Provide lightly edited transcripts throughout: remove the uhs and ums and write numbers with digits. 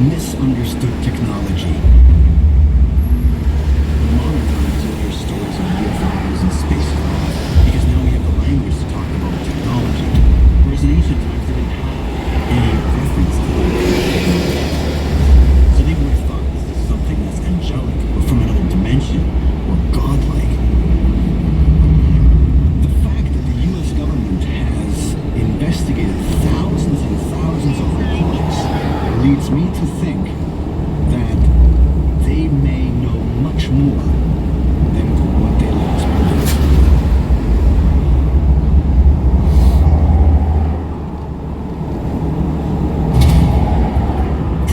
misunderstood technology. Modern times you'll hear stories of UFOs and spacecraft because now we have the language to talk about technology, whereas in ancient times they didn't have any reference to that. So they would have thought this is something that's angelic or from another dimension or godlike. The fact that the U.S. government has investigated thousands and thousands of reports leads me to think that they may know much more than what they let us believe.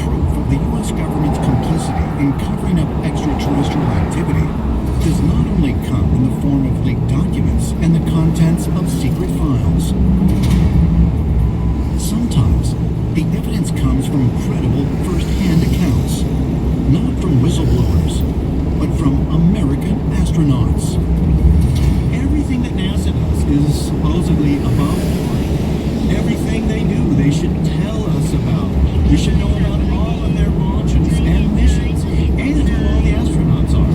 Proof of the U.S. government's complicity in covering up extraterrestrial activity does not only come in the form of leaked documents and the contents of secret files. Sometimes the evidence comes from credible first-hand accounts, not from whistleblowers, but from American astronauts. Everything that NASA does is supposedly above board. Everything they do, they should tell us about. We should know about all of their launches and missions, and who all the astronauts are.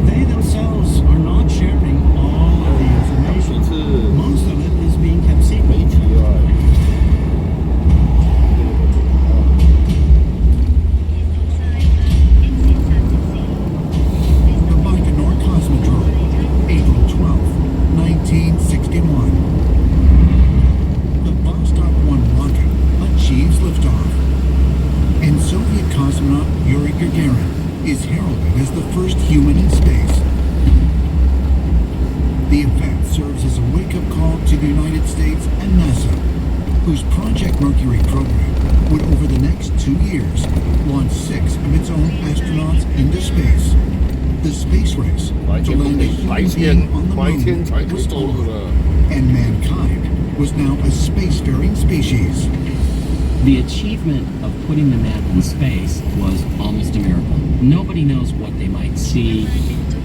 They themselves are not sharing all of the information. Most of it is being kept secret. Cosmonaut Yuri Gagarin is heralded as the first human in space. The event serves as a wake-up call to the United States and NASA, whose Project Mercury program would over the next 2 years launch 6 of its own astronauts into space. The space race to land a human being on the moon was over, and mankind was now a spacefaring species. The achievement of putting the man in space was almost a miracle. Nobody knows what they might see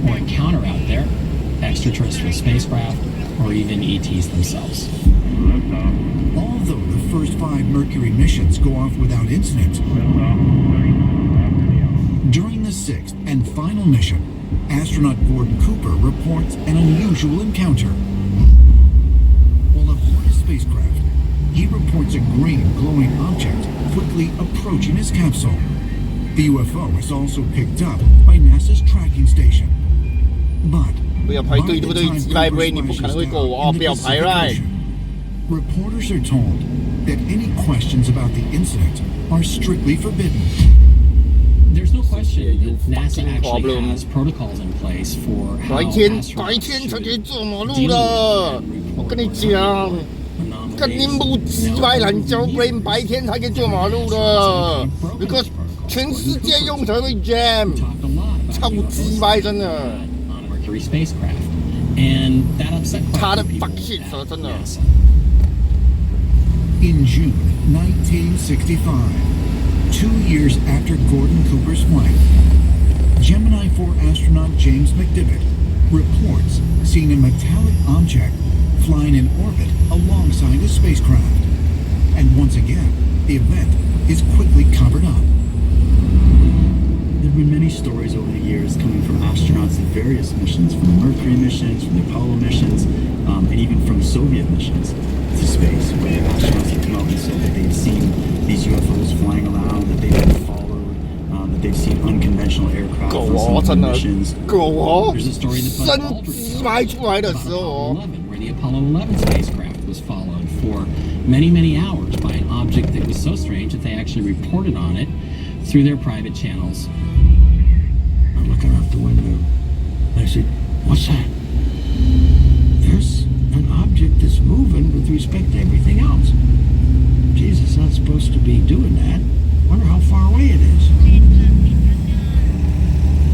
or encounter out there, extraterrestrial spacecraft, or even ETs themselves. Although the first 5 Mercury missions go off without incident, during the 6th and final mission, astronaut Gordon Cooper reports an unusual encounter. While aboard his spacecraft, he reports a green glowing object quickly approaching his capsule. The UFO is also picked up by NASA's tracking station. But by the time Cooper splashes down in the Pacific Ocean, reporters are told that any questions about the incident are strictly forbidden. There's no question that NASA actually has protocols in place for how astronauts should deal with and report 跟你冇鸡掰烂交 brain 白天才可以做马路的 ，because 全世界用才会 jam， 超鸡掰真的。他的 fuck shit 真的。In June 1965, 2 years after Gordon Cooper's flight, Gemini 4 astronaut James McDivitt reports seeing a metallic object flying in orbit alongside his spacecraft. And once again, the event is quickly covered up. There have been many stories over the years coming from astronauts in various missions, from the Mercury missions, from the Apollo missions, and even from Soviet missions to space, where astronauts have come out and said that they've seen these UFOs flying around, that they've been followed, that they've seen unconventional aircraft on some of the missions. There's a story in the Apollo 11, where the Apollo 11 spacecraft was followed for many, many hours by an object that was so strange that they actually reported on it through their private channels. I'm looking out the window. I said, "What's that?" "There's an object that's moving with respect to everything else." "Jesus, it's not supposed to be doing that. Wonder how far away it is."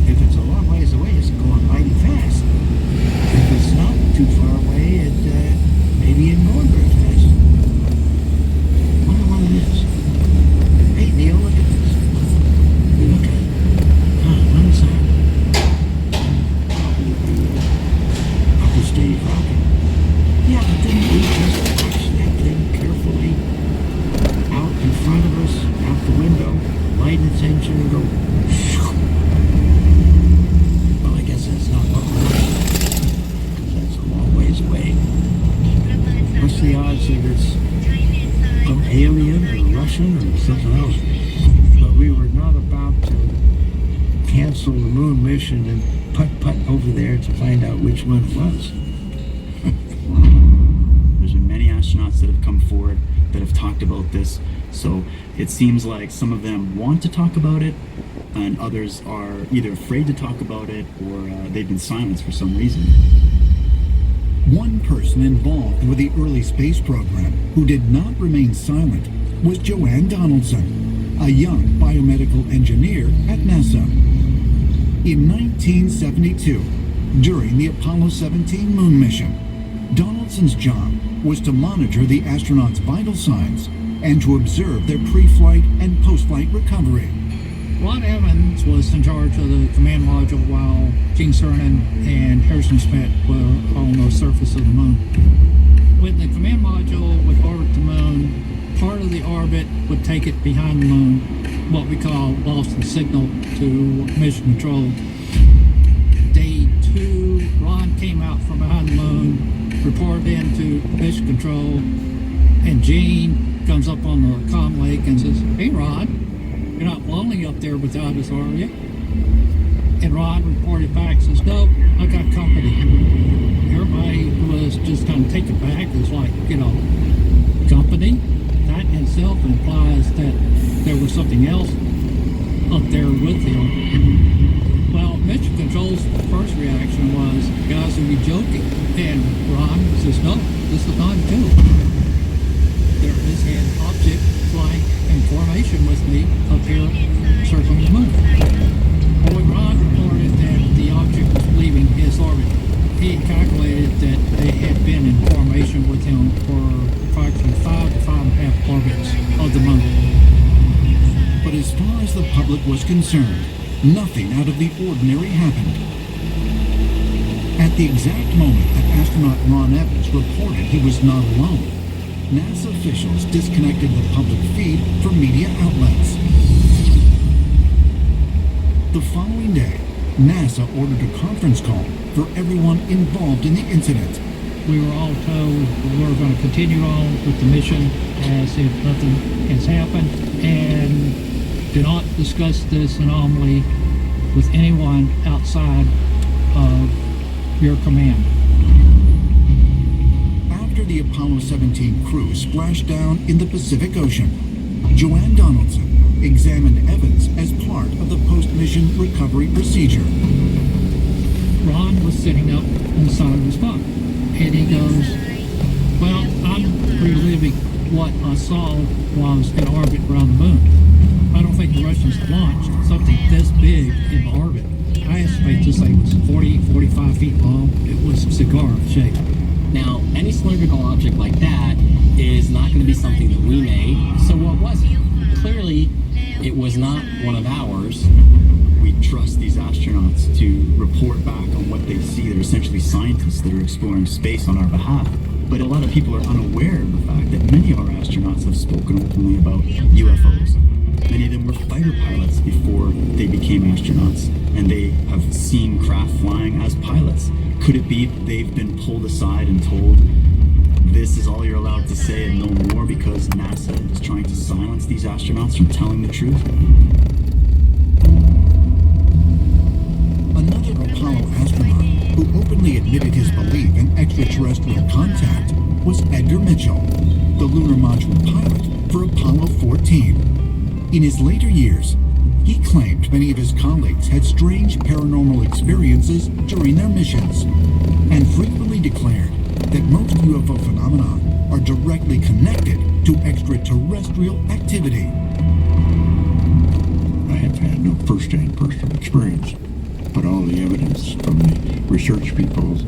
"If it's a long ways away, it's going mighty fast. If it's not too far away, it maybe isn't going very fast. Wonder what it is." "Hey, Neil, look at this." We look at it. What is that? Uncle Steve rocket. "Yeah, but didn't we just watch that thing carefully out paid attention and go, "Phew." Well, I guess that's not what we're doing, 'cause that's a long ways away. What's the odds that it's some alien or Russian or something else? But we were not about to cancel the moon mission and putt over there to find out which one it was. There's been many astronauts that have come forward that have talked about this. So it seems like some of them want to talk about it, and others are either afraid to talk about it or they've been silenced for some reason. One person involved with the early space program who did not remain silent was Joanne Donaldson, a young biomedical engineer at NASA. In 1972, during the Apollo 17 moon mission, Donaldson's job was to monitor the astronauts' vital signs and to observe their pre-flight and post-flight recovery. Ron Evans was in charge of the command module while Gene Cernan and Harrison Schmitt were on the surface of the moon. When the command module would orbit the moon, part of the orbit would take it behind the moon, what we call lost in signal to mission control. Day 2, Ron came out from behind the moon, reported into mission control, and Gene comes up on the comm lake and says, "Hey Ron, you're not lonely up there without us, are you?" And Ron reported back, says, "No, I got company." Everybody was just kind of taken back. It's like, company? That in itself implies that there was something else up there with him. Well, mission control's first reaction was, "Guys, are you joking?" And Ron says, "No, this is not a joke. There is an object flying in formation with me up here circling the moon." Well, when Ron reported that the object was leaving his orbit, he calculated that they had been in formation with him for approximately 5 to 5.5 orbits of the moon. But as far as the public was concerned, nothing out of the ordinary happened. At the exact moment that astronaut Ron Evans reported he was not alone, NASA officials disconnected the public feed from media outlets. The following day, NASA ordered a conference call for everyone involved in the incident. We were all told we were going to continue on with the mission as if nothing has happened, and do not discuss this anomaly with anyone outside of your command. After the Apollo 17 crew splashed down in the Pacific Ocean, Joanne Donaldson examined Evans as part of the post-mission recovery procedure. Ron was sitting up on the side of his bunk, and he goes, "Well, I'm reliving what I saw while I was in orbit around the moon. I don't think the Russians launched something this big in orbit. I estimate this thing was 40, 45 feet long. It was cigar shaped." Now, any cylindrical object like that is not going to be something that we made. So what was it? Clearly, it was not one of ours. We trust these astronauts to report back on what they see. They're essentially scientists that are exploring space on our behalf. But a lot of people are unaware of the fact that many of our astronauts have spoken openly about UFOs. Many of them were fighter pilots before they became astronauts, and they have seen craft flying as pilots. Could it be they've been pulled aside and told, this is all you're allowed to say and no more, because NASA is trying to silence these astronauts from telling the truth? Another Apollo astronaut who openly admitted his belief in extraterrestrial contact was Edgar Mitchell, the lunar module pilot for Apollo 14. In his later years, he claimed many of his colleagues had strange paranormal experiences during their missions, and frequently declared that most UFO phenomena are directly connected to extraterrestrial activity. I have had no first-hand personal experience, but all the evidence from the research people